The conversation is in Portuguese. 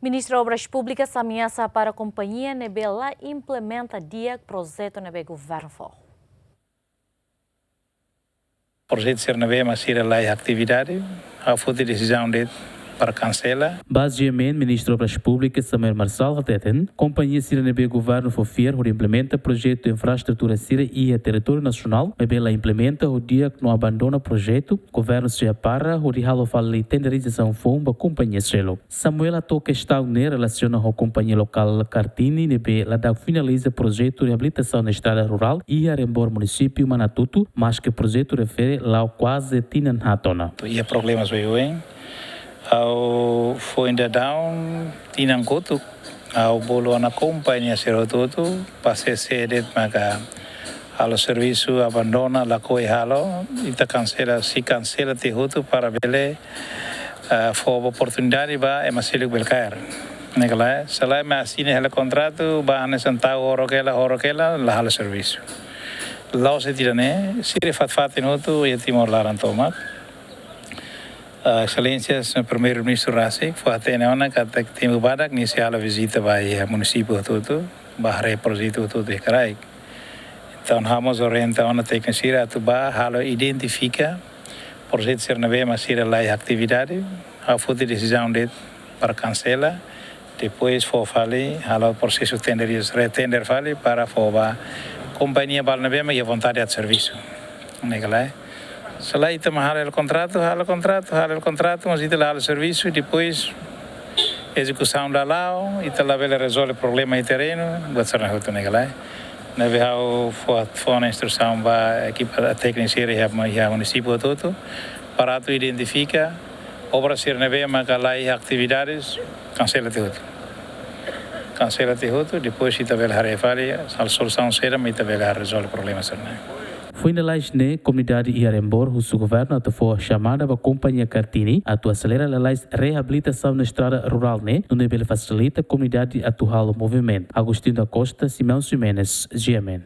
Ministru Obras Públicas ameasa para a companhia nebela implementa dia projeto nebe Governu. Projeto ser nebe mas ir lá atividade, a futura decisão de para cancelar. Basicamente, Ministru Obras Públicas Samuel Marçal Rateten, companhia Sira nebe Governu fofier o implementa projeto de infraestrutura Sira e a território nacional, nebela implementa o dia que não abandona projeto, Governu se hapara o de halo fali tenderização fomba companhia selo. Samuel atou questão ne relaciona com a companhia local Cartini nebe lá da finaliza projeto de reabilitação na estrada rural e a rembor município Manatutu, mas que projeto refere lá quase tinan hatona. E há problemas veio ao foi ainda down tinang kotu ao bolo na companhia serototo passe sede maka halo serviço abandona la coi halo ita cancela se cancela te hoto para bele for oportunidade ba é maselo belcar negala sala me assine hela contrato ba ane centavo horokela la halo serviço lá se tirane se fat noto e timor laran tomat. Excelências, o primeiro-ministro Rasik foi até na hora que tem o badak inicial a visita vai ao município todo, vai projeto todo de Carai. Então vamos orientar a tecnologia a tubar, halo identifica projeto ser na vez mas ir lá a atividade, a futura decisão de para cancelar, depois for falar, halo processo retender falar para for companhia bal na vez mas a vontade de serviço, negala. Selain itu hal contrato, mas itu lá o serviço e depois execução da lá, itu lá vai resolver problema em terreno, buat ser na hotu negalai. Na vez for na instrução ba equipa técnica e a município todo para tu identifica obra ser na vez mas lá atividades cancela te hotu, depois itu vai refale a solução será mas itu vai resolver problema serna. Foi na laje comunidade e arembor o governo até foi chamada para a companhia Cartini a acelerar a reabilitação na estrada rural onde ele facilita a comunidade atual o movimento. Agostinho da Costa, Simão Ximenes, GMN.